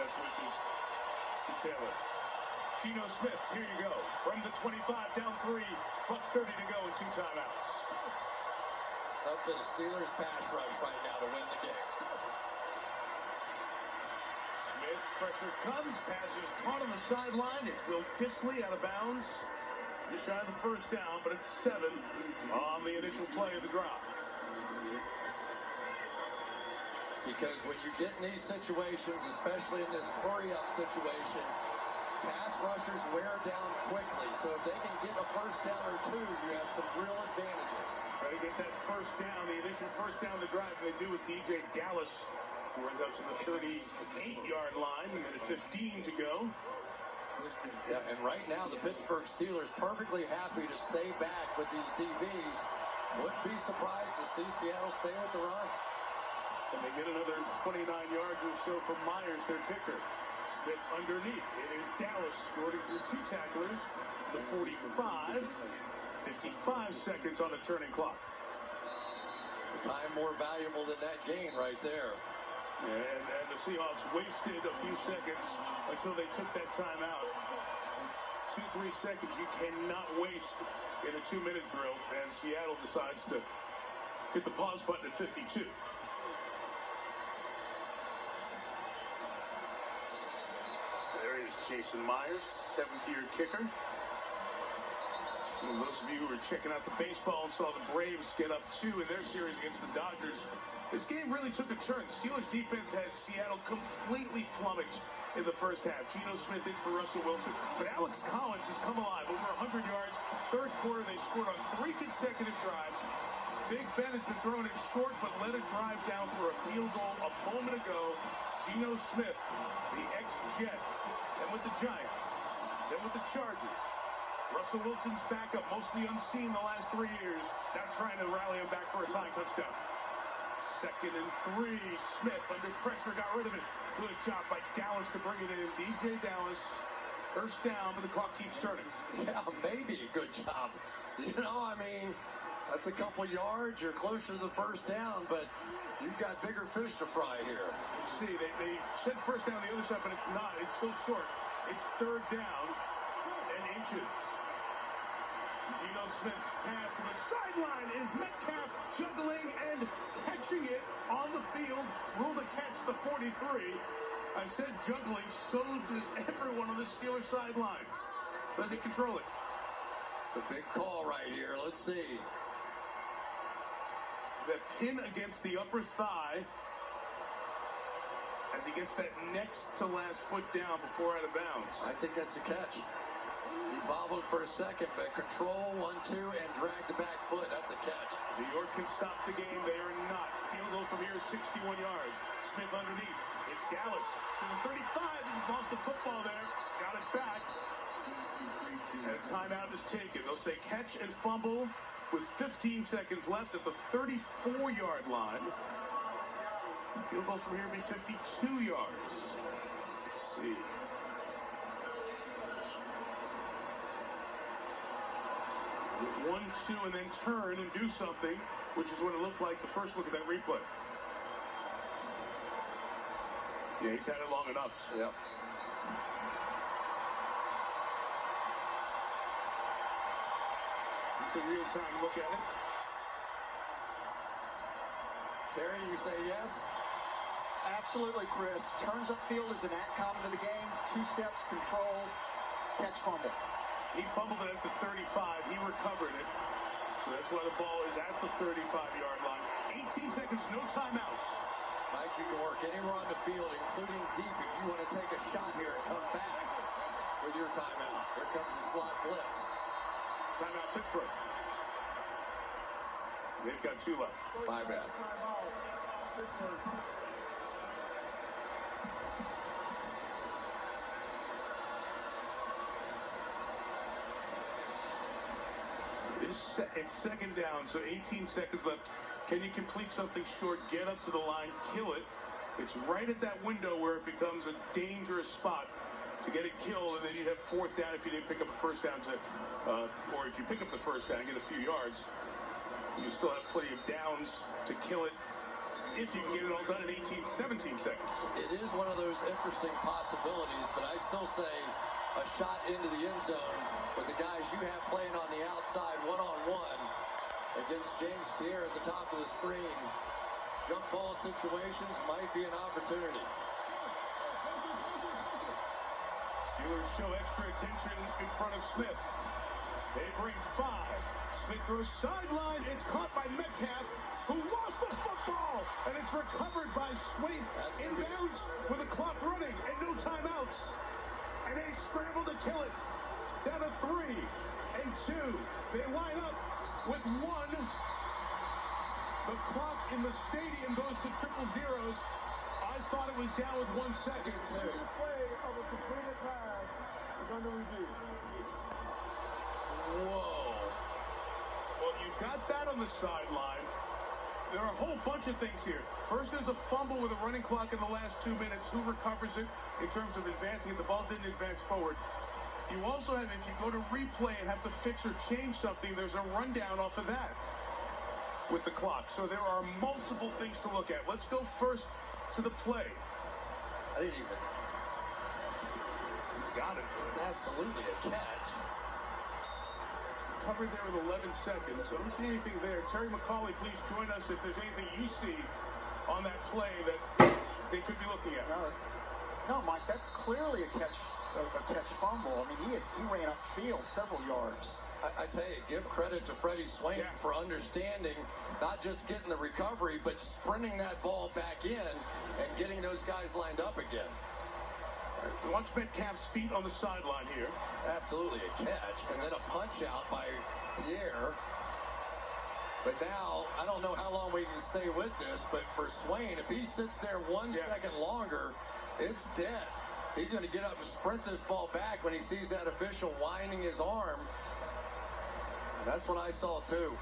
best wishes to Taylor. Geno Smith, here you go. From the 25, down 3, $1:30 to go and 2 timeouts. It's up to the Steelers pass rush right now to win the game. Smith, pressure comes, pass is caught on the sideline. It's Will Dissly out of bounds. Just shy of the first down, but it's 7 on the initial play of the drive. Because when you get in these situations, especially in this hurry-up situation, pass rushers wear down quickly. So if they can get a first down or 2, you have some real advantages. Try to get that first down, the initial first down of the drive. They do with DJ Dallas, who runs out to the 38-yard line. A minute 15 to go. Yeah, and right now the Pittsburgh Steelers perfectly happy to stay back with these DBs. Wouldn't be surprised to see Seattle stay with the run. And they get another 29 yards or so from Myers, their kicker. Smith underneath. It is Dallas scoring through 2 tacklers to the 45. 55 seconds on the turning clock. The time more valuable than that gain right there. And the Seahawks wasted a few seconds until they took that timeout. 2-3 seconds you cannot waste in a 2-minute drill. And Seattle decides to hit the pause button at 52. There is Jason Myers, 7th-year kicker. And those of you who were checking out the baseball and saw the Braves get up 2 in their series against the Dodgers, this game really took a turn. Steelers defense had Seattle completely flummoxed in the first half. Geno Smith in for Russell Wilson, but Alex Collins has come alive, over 100 yards. Third quarter, they scored on 3 consecutive drives. Big Ben has been throwing it short, but led a drive down for a field goal a moment ago. Geno Smith, the ex-Jet, then with the Giants, then with the Chargers. Russell Wilson's backup, mostly unseen the last 3 years, now trying to rally him back for a tying touchdown. 2nd and 3, Smith under pressure, got rid of it. Good job by Dallas to bring it in. DJ Dallas, first down, but the clock keeps turning. Yeah, maybe a good job. You know, I mean, that's a couple yards, you're closer to the first down, but you've got bigger fish to fry here. Let's see, they said first down the other side, but it's not. It's still short. It's 3rd down and inches. Geno Smith's pass to the sideline is Metcalf juggling and catching it on the field. Ruled a catch, the 43. I said juggling, so does everyone on the Steelers sideline. So does he control it? It's a big call right here. Let's see. The pin against the upper thigh as he gets that next to last foot down before out of bounds. I think that's a catch. He bobbled for a second, but control 1-2 and dragged the back foot. That's a catch. New York can stop the game. They are not. Field goal from here is 61 yards. Smith underneath. It's Dallas to the 35. He lost the football there. Got it back. And a timeout is taken. They'll say catch and fumble with 15 seconds left at the 34-yard line. The field goal from here will be 52 yards. Let's see. With 1-2 and then turn and do something, which is what it looked like the first look at that replay. Yeah, he's had it long enough. Yep. It's a real-time look at it. Terry, you say yes? Absolutely, Chris. Turns upfield is an act common to the game. 2 steps, control, catch, fumble. He fumbled it at the 35. He recovered it. So that's why the ball is at the 35-yard line. 18 seconds, no timeouts. Mike, you can work anywhere on the field, including deep, if you want to take a shot here and come back with your timeout. Here comes the slot blitz. Timeout, Pittsburgh. They've got 2 left. My bad. It's 2nd down, so 18 seconds left. Can you complete something short, get up to the line, kill it? It's right at that window where it becomes a dangerous spot to get it killed, and then you'd have 4th down if you didn't pick up a first down or if you pick up the first down and get a few yards. You still have plenty of downs to kill it if you can get it all done in 18, 17 seconds. It is one of those interesting possibilities, but I still say a shot into the end zone with the guys you have playing on the outside one-on-one against James Pierre at the top of the screen. Jump ball situations might be an opportunity. Steelers show extra attention in front of Smith. They bring 5. Smith throws sideline. It's caught by Metcalf, who lost the football, and it's recovered by Swain. Inbounds with the clock running and no timeouts. And they scramble to kill it. Down to 3 and 2. They line up with 1. The clock in the stadium goes to triple zeros. I thought it was down with 1 second. The play of a completed pass is under review. Whoa. Well, you've got that on the sideline. There are a whole bunch of things here. First, there's a fumble with a running clock in the last 2 minutes. Who recovers it in terms of advancing it? The ball didn't advance forward. You also have, if you go to replay and have to fix or change something, there's a rundown off of that with the clock. So there are multiple things to look at. Let's go first to the play. I didn't even. He's got it. It's absolutely a catch. Covered there with 11 seconds. So I don't see anything there. Terry McCauley, please join us if there's anything you see on that play that they could be looking at. No, Mike, that's clearly a catch fumble. I mean, he ran upfield several yards. I tell you, give credit to Freddie Swain for understanding, not just getting the recovery, but sprinting that ball back in and getting those guys lined up again. Watch Metcalf's feet on the sideline here. Absolutely a catch, and then a punch out by Pierre. But now, I don't know how long we can stay with this, but for Swain, if he sits there 1 second longer, it's dead. He's going to get up and sprint this ball back when he sees that official winding his arm. And that's what I saw, too.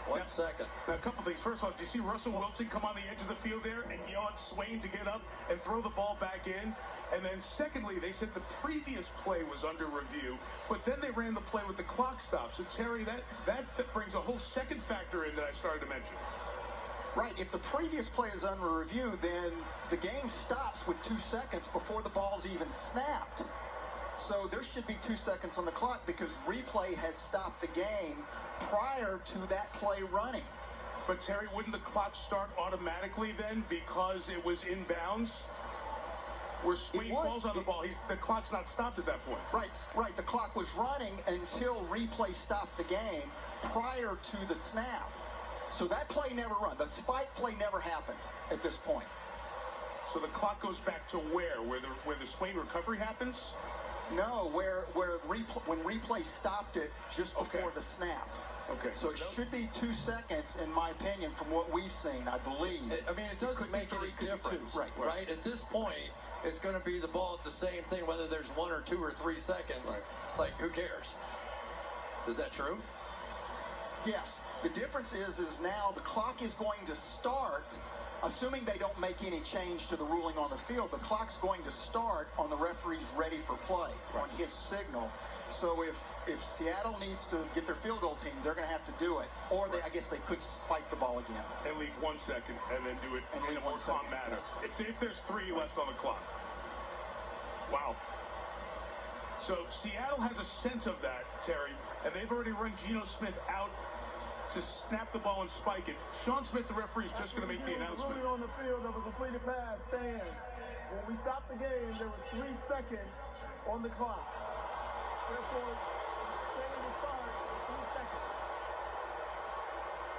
1 second. Now, a couple things. First of all, do you see Russell Wilson come on the edge of the field there and yell at Swain to get up and throw the ball back in? And then secondly, they said the previous play was under review, but then they ran the play with the clock stop. So, Terry, that brings a whole second factor in that I started to mention. Right. If the previous play is under review, then the game stops with 2 seconds before the ball's even snapped. So there should be 2 seconds on the clock because replay has stopped the game prior to that play running. But, Terry, wouldn't the clock start automatically then because it was inbounds? Where Swain falls on the ball, the clock's not stopped at that point. Right. The clock was running until replay stopped the game prior to the snap. So that play never run. The spike play never happened at this point. So the clock goes back to where the Swain recovery happens? No, when replay stopped it just before the snap. Okay. So it should be 2 seconds, in my opinion, from what we've seen, I believe. I mean, it doesn't make any difference, right? At this point, it's going to be the ball at the same thing, whether there's 1 or 2 or 3 seconds. Right. It's like, who cares? Is that true? Yes. The difference is now the clock is going to start, assuming they don't make any change to the ruling on the field, the clock's going to start on the referee's ready for play, on his signal. So if Seattle needs to get their field goal team, they're going to have to do it. Or I guess they could spike the ball again. And leave 1 second and then do it in a more calm manner. Yes. If there's 3 left on the clock. Wow. So Seattle has a sense of that, Terry, and they've already run Geno Smith out to snap the ball and spike it. Sean Smith, the referee, is just going to make the announcement. The ruling on the field of a completed pass stands. When we stopped the game, there was 3 seconds on the clock. Therefore, the game will start in 3 seconds.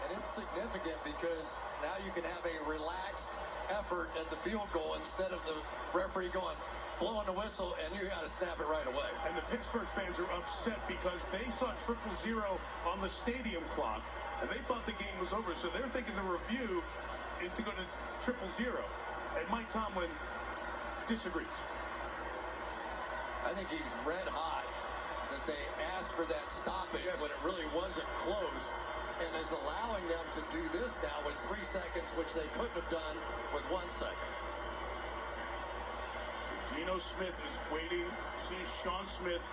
And it's significant because now you can have a relaxed effort at the field goal instead of the referee blowing the whistle, and you got to snap it right away. And the Pittsburgh fans are upset because they saw 000 on the stadium clock, and they thought the game was over. So they're thinking the review is to go to 000. And Mike Tomlin disagrees. I think he's red hot that they asked for that stoppage when it really wasn't close, and is allowing them to do this now with 3 seconds, which they couldn't have done with 1 second. Geno Smith is waiting. See, Sean Smith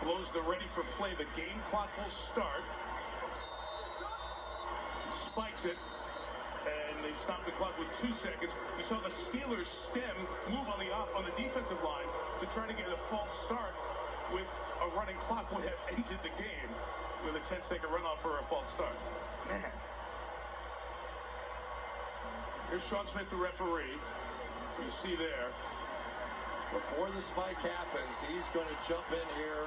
blows the ready for play. The game clock will start. He spikes it. And they stopped the clock with 2 seconds. We saw the Steelers stem move on the defensive line to try to get a false start with a running clock would have ended the game with a 10-second runoff for a false start. Man. Here's Sean Smith, the referee. You see there. Before the spike happens, he's going to jump in here.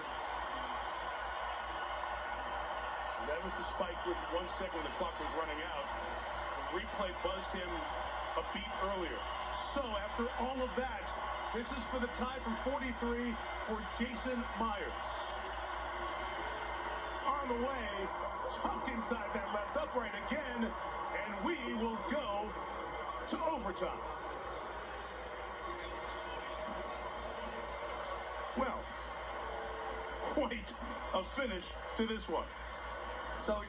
That was the spike with 1 second when the clock was running out. The replay buzzed him a beat earlier. So after all of that, this is for the tie from 43 for Jason Myers. On the way, tucked inside that left upright again, and we will go to overtime. Well, quite a finish to this one. So